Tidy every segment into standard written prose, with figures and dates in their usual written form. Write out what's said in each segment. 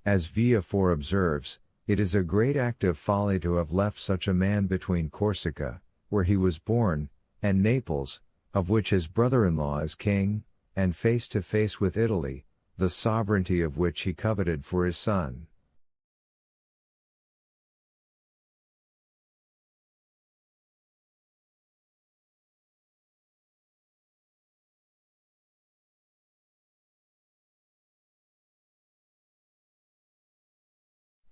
As Villefort observes, it is a great act of folly to have left such a man between Corsica, where he was born, and Naples, of which his brother-in-law is king, and face to face with Italy, the sovereignty of which he coveted for his son.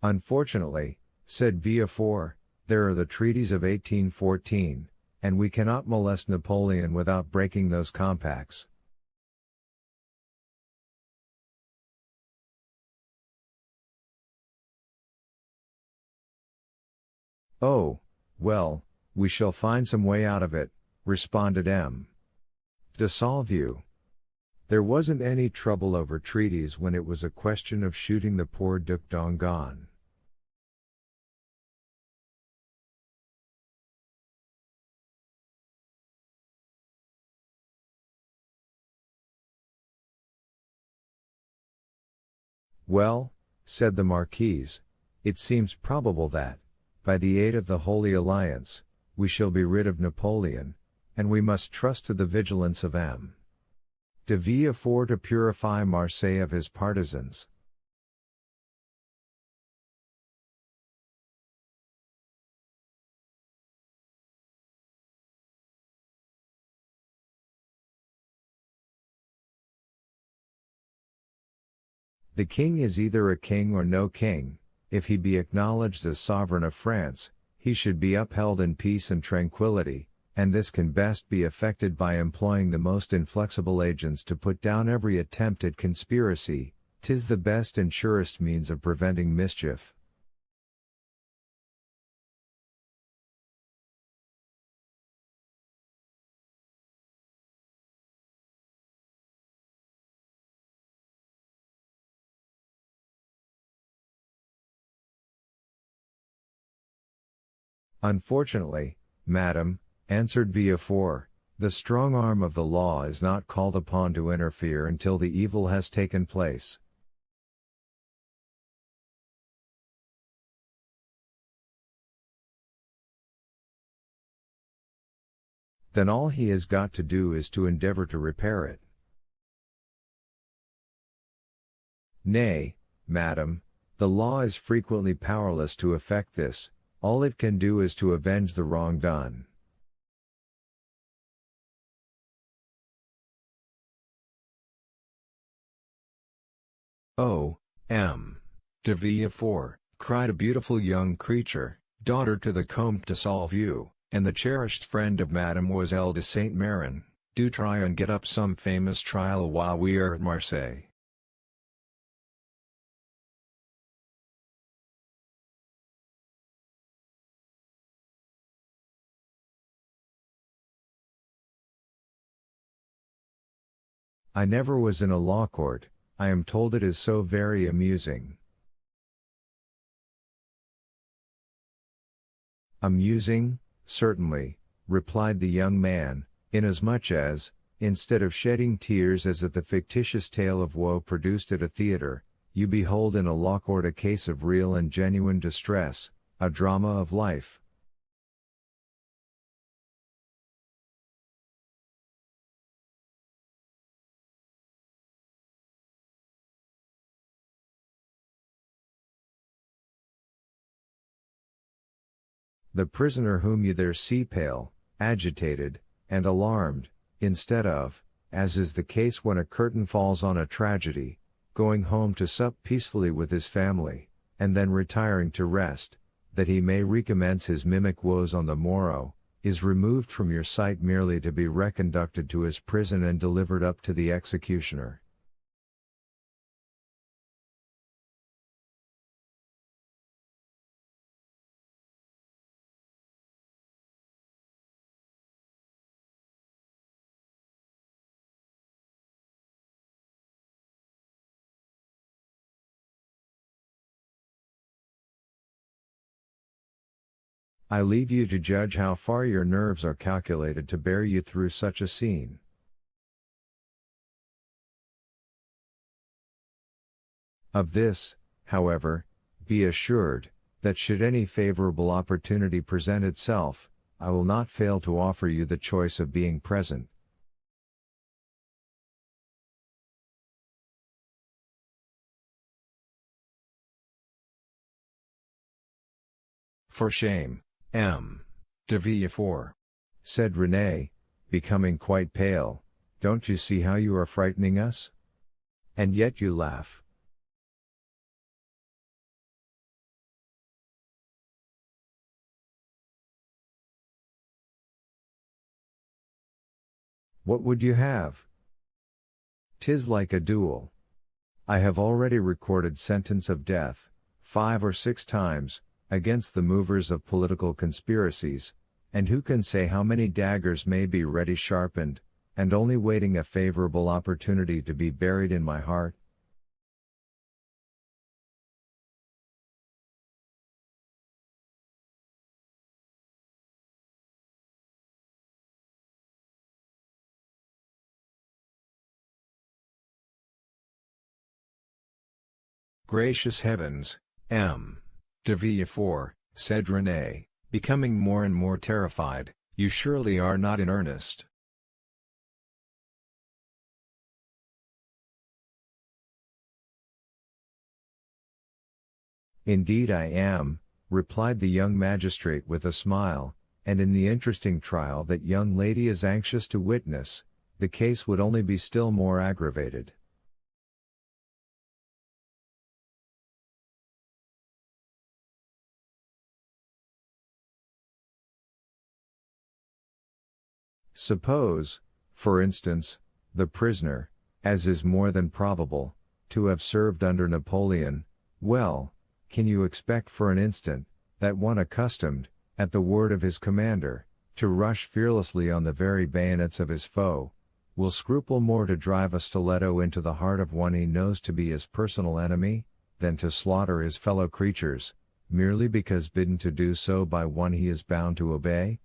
Unfortunately, said Villefort, there are the treaties of 1814, and we cannot molest Napoleon without breaking those compacts. Oh, well, we shall find some way out of it, responded M. de Salvieux. There wasn't any trouble over treaties when it was a question of shooting the poor Duc d'Enghien. Well, said the Marquise, it seems probable that, by the aid of the Holy Alliance, we shall be rid of Napoleon, and we must trust to the vigilance of M. de Villefort to purify Marseille of his partisans. The king is either a king or no king. If he be acknowledged as sovereign of France, he should be upheld in peace and tranquility, and this can best be effected by employing the most inflexible agents to put down every attempt at conspiracy. 'Tis the best and surest means of preventing mischief. Unfortunately, madam, answered Villefort, the strong arm of the law is not called upon to interfere until the evil has taken place. Then all he has got to do is to endeavor to repair it. Nay, madam, the law is frequently powerless to effect this. All it can do is to avenge the wrong done. Oh, M. de Villefort, cried a beautiful young creature, daughter to the Comte de Salvieux, and the cherished friend of Mademoiselle de Saint Méran, do try and get up some famous trial while we are at Marseille. I never was in a law court, I am told it is so very amusing. Amusing, certainly, replied the young man, inasmuch as, instead of shedding tears as at the fictitious tale of woe produced at a theatre, you behold in a law court a case of real and genuine distress, a drama of life. The prisoner whom you there see pale, agitated, and alarmed, instead of, as is the case when a curtain falls on a tragedy, going home to sup peacefully with his family, and then retiring to rest, that he may recommence his mimic woes on the morrow, is removed from your sight merely to be reconducted to his prison and delivered up to the executioner. I leave you to judge how far your nerves are calculated to bear you through such a scene. Of this, However, be assured, that should any favorable opportunity present itself, I will not fail to offer you the choice of being present. For shame, M. de Villefort, said Renee, becoming quite pale, don't you see how you are frightening us? And yet you laugh. What would you have? 'Tis like a duel. I have already recorded sentence of death, 5 or 6 times, against the movers of political conspiracies, and who can say how many daggers may be ready sharpened, and only waiting a favorable opportunity to be buried in my heart? Gracious heavens, M. de Villefort, said Renee, becoming more and more terrified, you surely are not in earnest. Indeed I am, replied the young magistrate with a smile, and in the interesting trial that young lady is anxious to witness, the case would only be still more aggravated. Suppose, for instance, the prisoner, as is more than probable, to have served under Napoleon, well, can you expect for an instant, that one accustomed, at the word of his commander, to rush fearlessly on the very bayonets of his foe, will scruple more to drive a stiletto into the heart of one he knows to be his personal enemy, than to slaughter his fellow creatures, merely because bidden to do so by one he is bound to obey?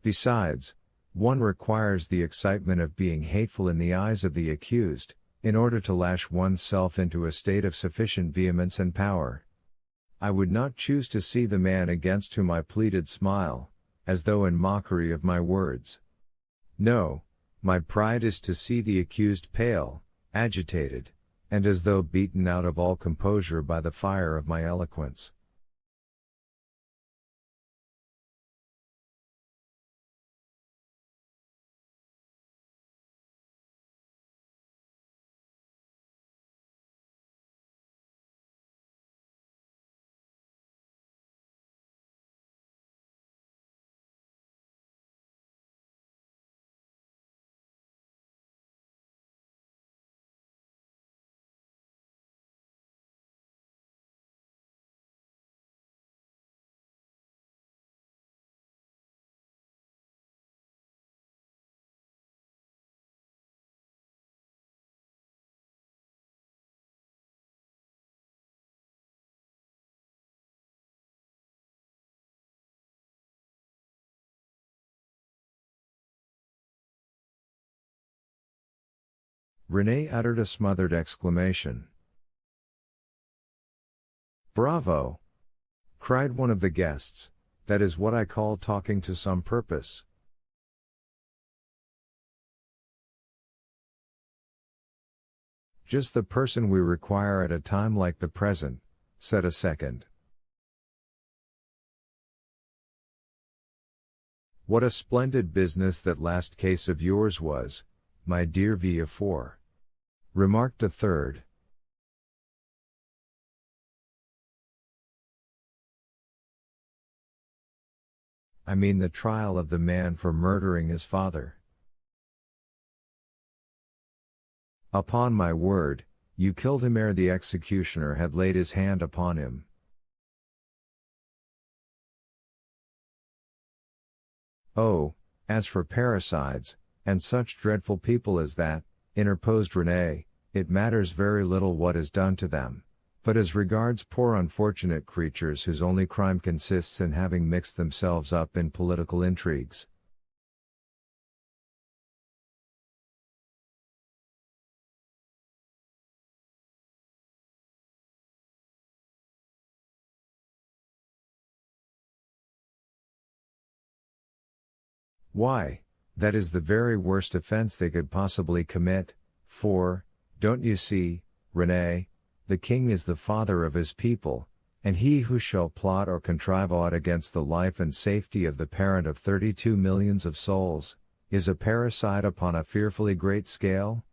Besides, one requires the excitement of being hateful in the eyes of the accused, in order to lash one's self into a state of sufficient vehemence and power. I would not choose to see the man against whom I pleaded smile, as though in mockery of my words. No, my pride is to see the accused pale, agitated, and as though beaten out of all composure by the fire of my eloquence. Renee uttered a smothered exclamation. Bravo! Cried one of the guests, that is what I call talking to some purpose. Just the person we require at a time like the present, said a second. What a splendid business that last case of yours was, my dear Villefort, remarked a third. I mean the trial of the man for murdering his father. Upon my word, you killed him ere the executioner had laid his hand upon him. Oh, as for parricides, and such dreadful people as that, interposed Renee, it matters very little what is done to them. But as regards poor unfortunate creatures whose only crime consists in having mixed themselves up in political intrigues, Why, that is the very worst offense they could possibly commit, for, don't you see, René, the king is the father of his people, and he who shall plot or contrive aught against the life and safety of the parent of 32 millions of souls, is a parricide upon a fearfully great scale?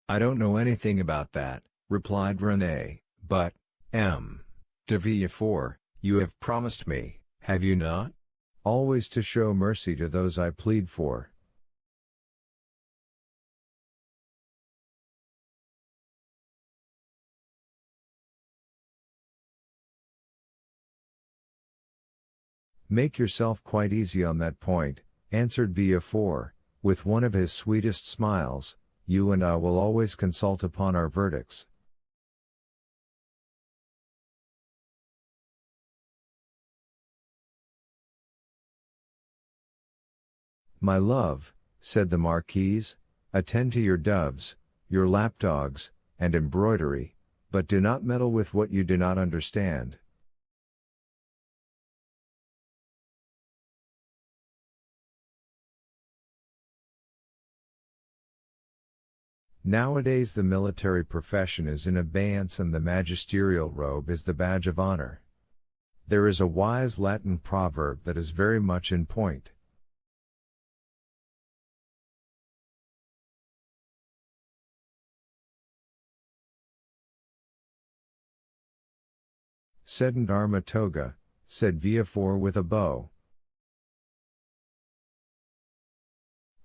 I don't know anything about that, replied René, but, de Villefort, you have promised me, have you not? Always to show mercy to those I plead for. Make yourself quite easy on that point, answered Villefort, with one of his sweetest smiles. You and I will always consult upon our verdicts. My love, said the Marquise, attend to your doves, your lapdogs, and embroidery, but do not meddle with what you do not understand. Nowadays the military profession is in abeyance and the magisterial robe is the badge of honor. There is a wise Latin proverb that is very much in point. Sedent arma toga, said Villefort with a bow.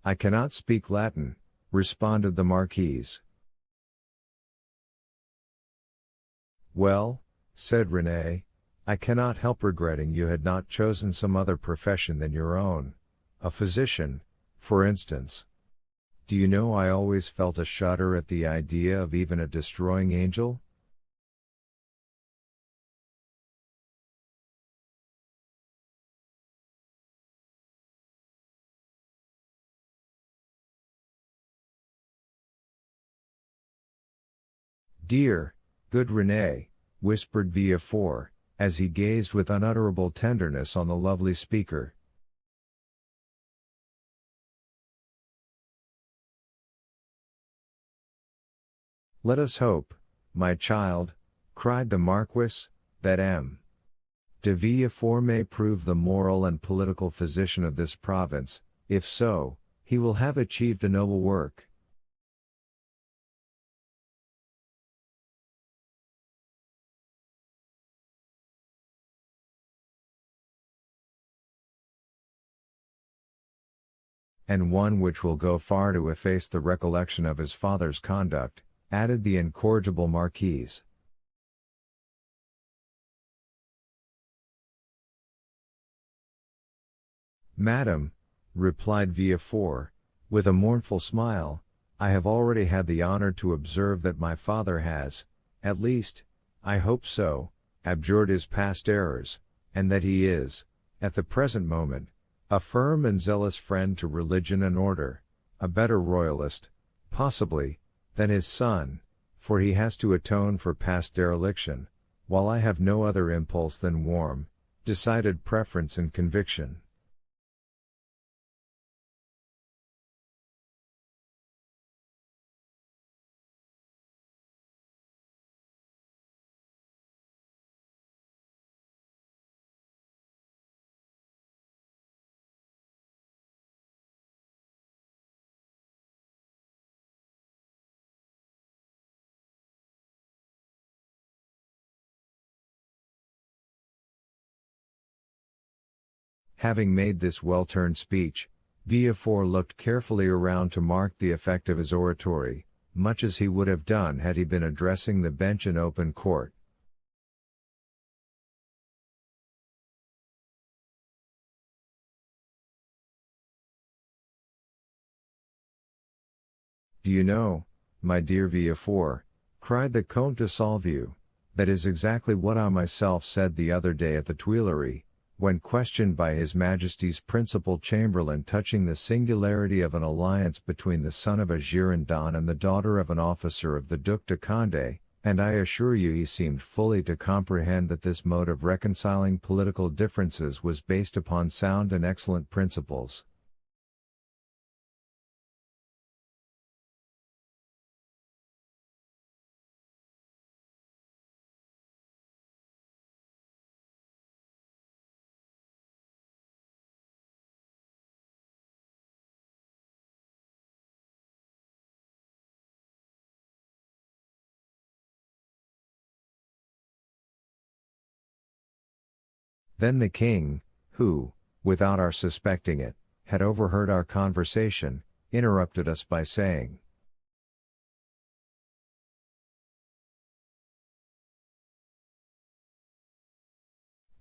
I cannot speak Latin, responded the Marquise. Well, said René, I cannot help regretting you had not chosen some other profession than your own, a physician, for instance. Do you know I always felt a shudder at the idea of even a destroying angel? Dear, good René, whispered Villefort, as he gazed with unutterable tenderness on the lovely speaker. Let us hope, my child, cried the Marquis, that de Villefort may prove the moral and political physician of this province. If so, he will have achieved a noble work. And one which will go far to efface the recollection of his father's conduct, added the incorrigible Marquise. Madam, replied Villefort, with a mournful smile, I have already had the honor to observe that my father has, at least, I hope so, abjured his past errors, and that he is, at the present moment, a firm and zealous friend to religion and order, a better royalist, possibly, than his son, for he has to atone for past dereliction, while I have no other impulse than warm, decided preference and conviction. Having made this well-turned speech, Villefort looked carefully around to mark the effect of his oratory, much as he would have done had he been addressing the bench in open court. Do you know, my dear Villefort, cried the Comte de Salvieux, that is exactly what I myself said the other day at the Tuileries, when questioned by His Majesty's principal chamberlain touching the singularity of an alliance between the son of a Girondin and the daughter of an officer of the Duc de Condé, and I assure you he seemed fully to comprehend that this mode of reconciling political differences was based upon sound and excellent principles. Then the king, who, without our suspecting it, had overheard our conversation, interrupted us by saying,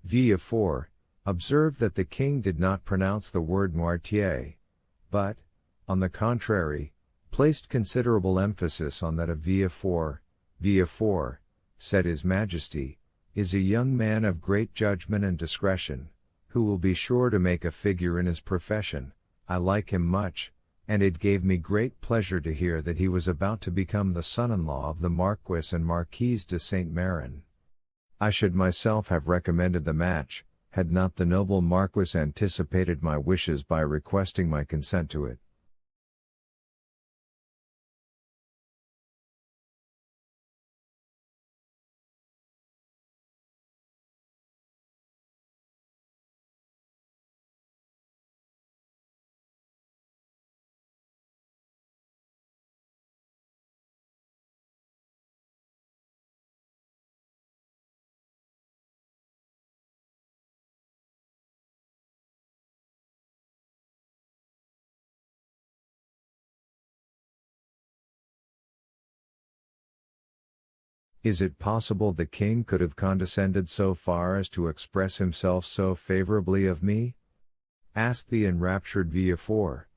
Villefort observed that the king did not pronounce the word moitié, but, on the contrary, placed considerable emphasis on that of Villefort. Villefort, said His Majesty, is a young man of great judgment and discretion, who will be sure to make a figure in his profession. I like him much, and it gave me great pleasure to hear that he was about to become the son-in-law of the Marquis and Marquise de Saint-Méran. I should myself have recommended the match, had not the noble Marquis anticipated my wishes by requesting my consent to it. Is it possible the king could have condescended so far as to express himself so favorably of me? Asked the enraptured Villefort.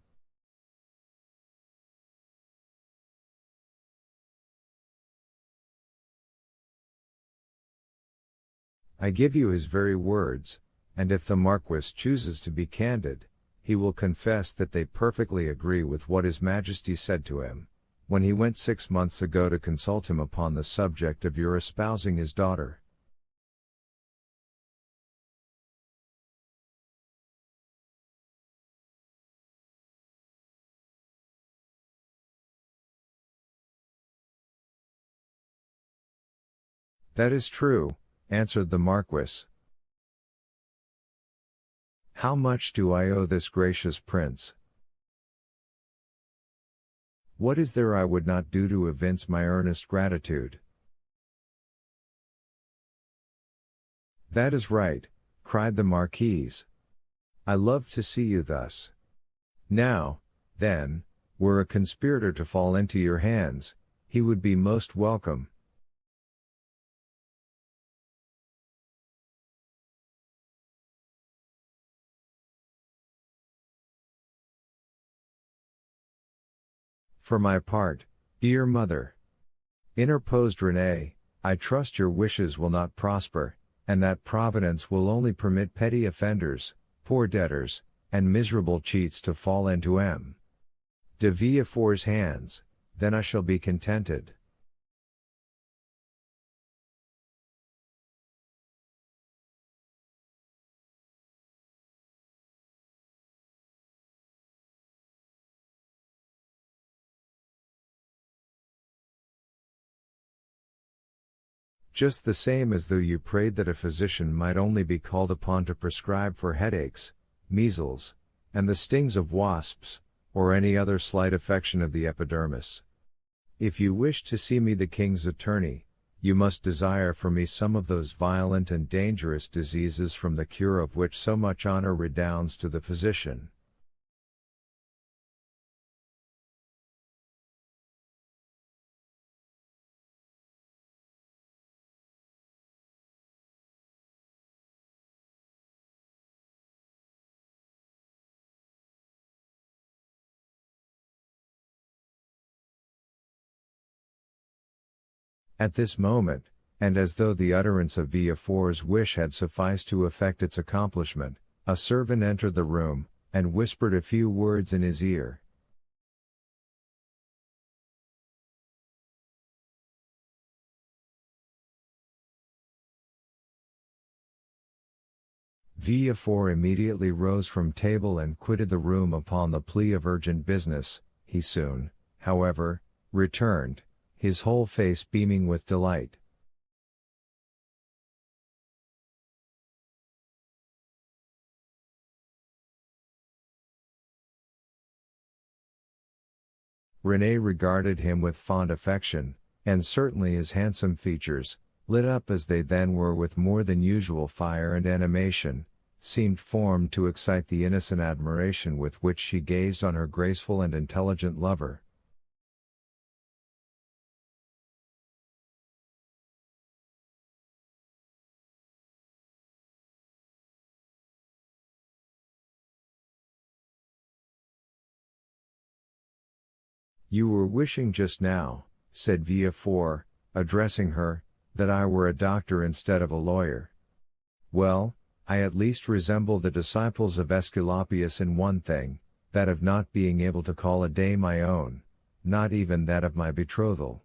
I give you his very words, and if the Marquis chooses to be candid, he will confess that they perfectly agree with what His Majesty said to him, when he went 6 months ago to consult him upon the subject of your espousing his daughter. That is true, answered the Marquis. How much do I owe this gracious prince? What is there I would not do to evince my earnest gratitude? That is right, cried the Marquise. I love to see you thus. Now, then, were a conspirator to fall into your hands, he would be most welcome. For my part, dear mother, interposed Renée, I trust your wishes will not prosper, and that Providence will only permit petty offenders, poor debtors, and miserable cheats to fall into M. de Villefort's hands, then I shall be contented. Just the same as though you prayed that a physician might only be called upon to prescribe for headaches, measles, and the stings of wasps, or any other slight affection of the epidermis. If you wish to see me the king's attorney, you must desire for me some of those violent and dangerous diseases from the cure of which so much honor redounds to the physician. At this moment, and as though the utterance of Villefort's wish had sufficed to effect its accomplishment, a servant entered the room, and whispered a few words in his ear. Villefort immediately rose from table and quitted the room upon the plea of urgent business. He soon, however, returned, his whole face beaming with delight. Renée regarded him with fond affection, and certainly his handsome features, lit up as they then were with more than usual fire and animation, seemed formed to excite the innocent admiration with which she gazed on her graceful and intelligent lover. "You were wishing just now," said Villefort, addressing her, "that I were a doctor instead of a lawyer. Well, I at least resemble the disciples of Aesculapius in one thing, that of not being able to call a day my own, not even that of my betrothal."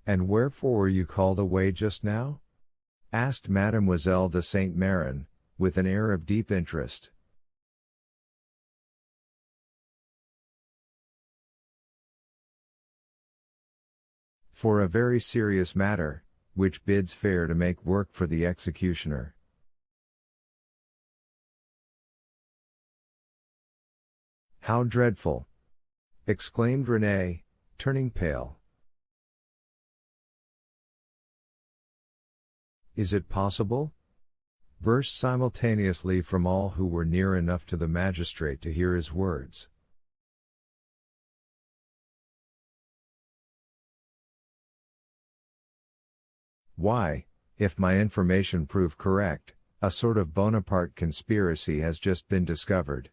"And wherefore were you called away just now?" asked Mademoiselle de Saint Méran, with an air of deep interest. "For a very serious matter, which bids fair to make work for the executioner." "How dreadful!" exclaimed Renée, turning pale. "Is it possible?" burst simultaneously from all who were near enough to the magistrate to hear his words. "Why, if my information prove correct, a sort of Bonaparte conspiracy has just been discovered."